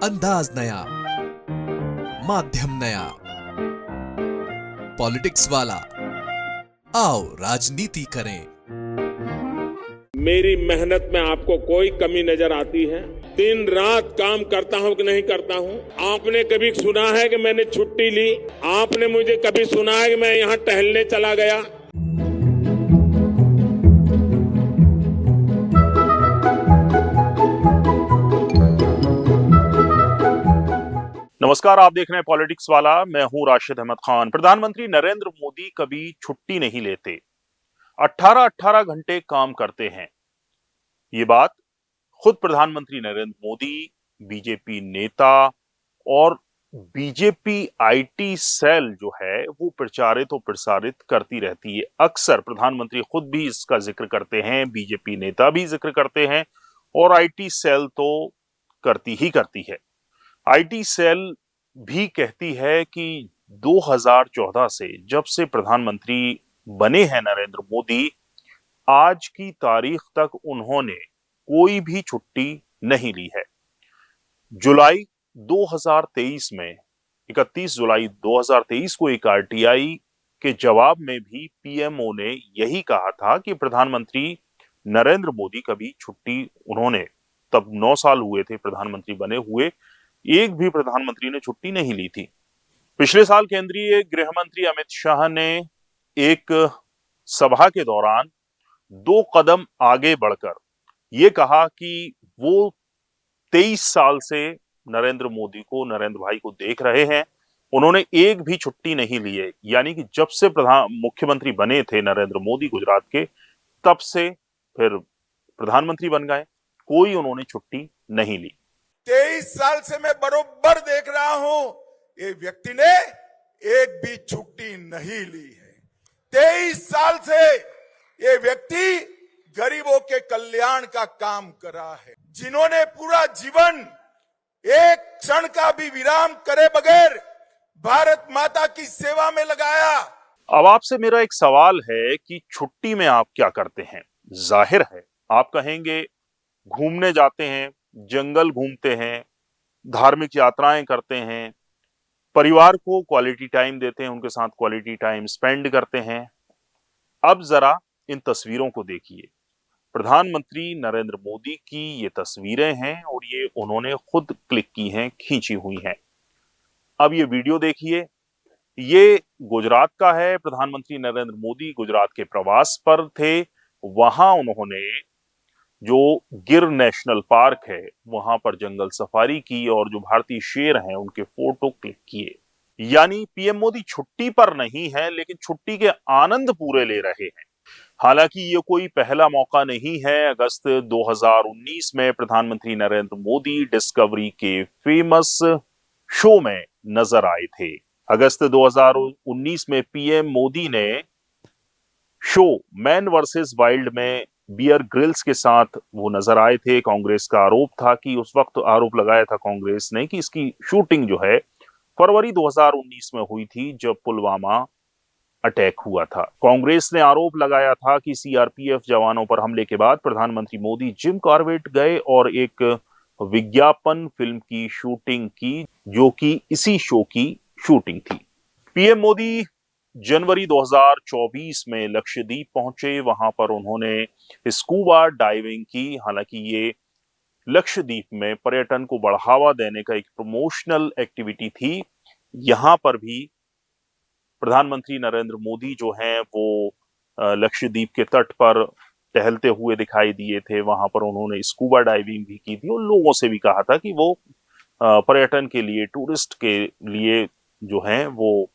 अंदाज नया, माध्यम नया, पॉलिटिक्स वाला। आओ राजनीति करें। मेरी मेहनत में आपको कोई कमी नजर आती है? दिन रात काम करता हूं कि नहीं करता हूं? आपने कभी सुना है कि मैंने छुट्टी ली? आपने मुझे कभी सुना है कि मैं यहां टहलने चला गया? नमस्कार, आप देख रहे हैं पॉलिटिक्स वाला। मैं हूं राशिद अहमद खान। प्रधानमंत्री नरेंद्र मोदी कभी छुट्टी नहीं लेते, 18-18 घंटे काम करते हैं। ये बात खुद प्रधानमंत्री नरेंद्र मोदी, बीजेपी नेता और बीजेपी आईटी सेल जो है वो प्रचारित और प्रसारित करती रहती है। अक्सर प्रधानमंत्री खुद भी इसका जिक्र करते हैं, बीजेपी नेता भी जिक्र करते हैं और आईटी सेल तो करती ही करती है। आईटी सेल भी कहती है कि 2014 से जब से प्रधानमंत्री बने हैं नरेंद्र मोदी, आज की तारीख तक उन्होंने कोई भी छुट्टी नहीं ली है। जुलाई 2023 में 31 जुलाई 2023 को एक आरटीआई के जवाब में भी पीएमओ ने यही कहा था कि प्रधानमंत्री नरेंद्र मोदी कभी छुट्टी, उन्होंने तब 9 साल हुए थे प्रधानमंत्री बने हुए, एक भी प्रधानमंत्री ने छुट्टी नहीं ली थी। पिछले साल केंद्रीय गृह मंत्री अमित शाह ने एक सभा के दौरान 2 कदम आगे बढ़कर यह कहा कि वो 23 साल से नरेंद्र मोदी को, नरेंद्र भाई को देख रहे हैं, उन्होंने एक भी छुट्टी नहीं ली है। यानी कि जब से मुख्यमंत्री बने थे नरेंद्र मोदी गुजरात के, तब से फिर प्रधानमंत्री बन गए, कोई उन्होंने छुट्टी नहीं ली। 23 साल से मैं बरोबर देख रहा हूं, ये व्यक्ति ने एक भी छुट्टी नहीं ली है। 23 साल से ये व्यक्ति गरीबों के कल्याण का काम कर रहा है, जिन्होंने पूरा जीवन एक क्षण का भी विराम करे बगैर भारत माता की सेवा में लगाया। अब आपसे मेरा एक सवाल है कि छुट्टी में आप क्या करते हैं? जाहिर है आप कहेंगे घूमने जाते हैं, जंगल घूमते हैं, धार्मिक यात्राएं करते हैं, परिवार को क्वालिटी टाइम देते हैं, उनके साथ क्वालिटी टाइम स्पेंड करते हैं। अब जरा इन तस्वीरों को देखिए। प्रधानमंत्री नरेंद्र मोदी की ये तस्वीरें हैं और ये उन्होंने खुद क्लिक की हैं, खींची हुई हैं। अब ये वीडियो देखिए, ये गुजरात का है। प्रधानमंत्री नरेंद्र मोदी गुजरात के प्रवास पर थे। वहां उन्होंने जो गिर नेशनल पार्क है वहां पर जंगल सफारी की और जो भारतीय शेर हैं उनके फोटो क्लिक किए। यानी पीएम मोदी छुट्टी पर नहीं है, लेकिन छुट्टी के आनंद पूरे ले रहे हैं। हालांकि ये कोई पहला मौका नहीं है। अगस्त 2019 में प्रधानमंत्री नरेंद्र मोदी डिस्कवरी के फेमस शो में नजर आए थे। अगस्त 2019 में पीएम मोदी ने शो मैन वर्सेस वाइल्ड में बियर ग्रिल्स के साथ वो नजर आए थे। कांग्रेस का आरोप था कि उस वक्त आरोप लगाया था कांग्रेस ने कि इसकी शूटिंग जो है फरवरी 2019 में हुई थी, जब पुलवामा अटैक हुआ था। कांग्रेस ने आरोप लगाया था कि सीआरपीएफ जवानों पर हमले के बाद प्रधानमंत्री मोदी जिम कॉर्बेट गए और एक विज्ञापन फिल्म की शूटिंग की, जो कि इसी शो की शूटिंग थी। पीएम मोदी जनवरी 2024 में लक्षद्वीप पहुंचे। वहां पर उन्होंने स्कूबा डाइविंग की। हालांकि ये लक्षद्वीप में पर्यटन को बढ़ावा देने का एक प्रमोशनल एक्टिविटी थी। यहां पर भी प्रधानमंत्री नरेंद्र मोदी जो हैं वो लक्षद्वीप के तट पर टहलते हुए दिखाई दिए थे। वहां पर उन्होंने स्कूबा डाइविंग भी की थी और लोगों से भी कहा था कि वो पर्यटन के लिए, टूरिस्ट के लिए जो हैं वो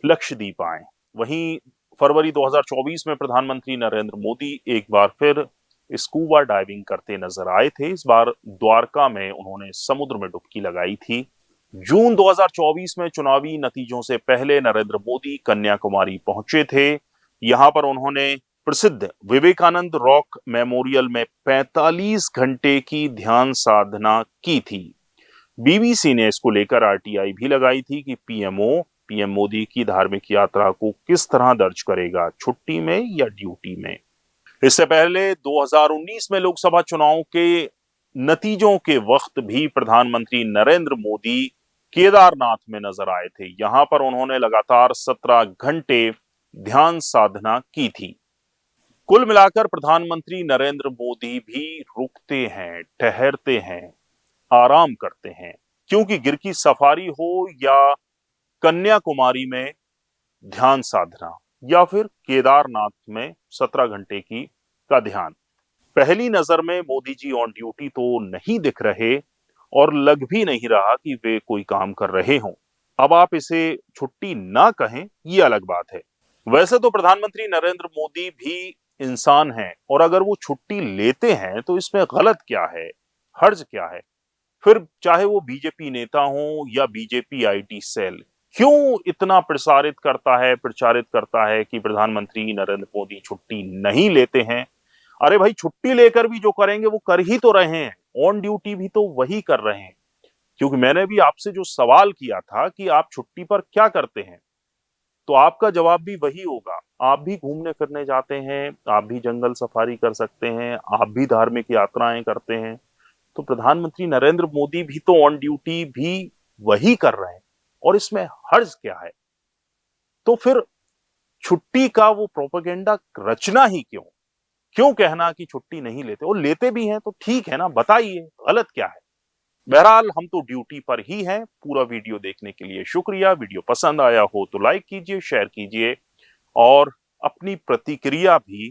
लक्षद्वीप आए। वहीं फरवरी 2024 में प्रधानमंत्री नरेंद्र मोदी एक बार फिर स्कूबा डाइविंग करते नजर आए थे। इस बार द्वारका में उन्होंने समुद्र में डुबकी लगाई थी। जून 2024 में चुनावी नतीजों से पहले नरेंद्र मोदी कन्याकुमारी पहुंचे थे। यहां पर उन्होंने प्रसिद्ध विवेकानंद रॉक मेमोरियल में 45 घंटे की ध्यान साधना की थी। बीबीसी ने इसको लेकर आरटीआई भी लगाई थी कि पीएम मोदी की धार्मिक यात्रा को किस तरह दर्ज करेगा, छुट्टी में या ड्यूटी में। इससे पहले 2019 में लोकसभा चुनाव के नतीजों के वक्त भी प्रधानमंत्री नरेंद्र मोदी केदारनाथ में नजर आए थे। यहां पर उन्होंने लगातार 17 घंटे ध्यान साधना की थी। कुल मिलाकर प्रधानमंत्री नरेंद्र मोदी भी रुकते हैं, ठहरते हैं, आराम करते हैं, क्योंकि गिर की सफारी हो या कन्याकुमारी में ध्यान साधना या फिर केदारनाथ में 17 घंटे की का ध्यान। पहली नजर में मोदी जी ऑन ड्यूटी तो नहीं दिख रहे और लग भी नहीं रहा कि वे कोई काम कर रहे हों। अब आप इसे छुट्टी ना कहें, ये अलग बात है। वैसे तो प्रधानमंत्री नरेंद्र मोदी भी इंसान हैं और अगर वो छुट्टी लेते हैं तो इसमें गलत क्या है, हर्ज क्या है? फिर चाहे वो बीजेपी नेता हो या बीजेपी आईटी सेल, क्यों इतना प्रचारित करता है कि प्रधानमंत्री नरेंद्र मोदी छुट्टी नहीं लेते हैं? अरे भाई, छुट्टी लेकर भी जो करेंगे वो कर ही तो रहे हैं, ऑन ड्यूटी भी तो वही कर रहे हैं। क्योंकि मैंने भी आपसे जो सवाल किया था कि आप छुट्टी पर क्या करते हैं, तो आपका जवाब भी वही होगा। आप भी घूमने फिरने जाते हैं, आप भी जंगल सफारी कर सकते हैं, आप भी धार्मिक यात्राएं करते हैं। तो प्रधानमंत्री नरेंद्र मोदी भी तो ऑन ड्यूटी भी वही कर रहे हैं और इसमें हर्ज क्या है? तो फिर छुट्टी का वो प्रोपेगेंडा रचना ही क्यों? क्यों कहना कि छुट्टी नहीं लेते? और लेते भी हैं तो ठीक है ना, बताइए गलत क्या है? बहरहाल हम तो ड्यूटी पर ही हैं। पूरा वीडियो देखने के लिए शुक्रिया। वीडियो पसंद आया हो तो लाइक कीजिए, शेयर कीजिए और अपनी प्रतिक्रिया भी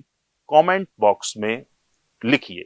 कमेंट बॉक्स में लिखिए।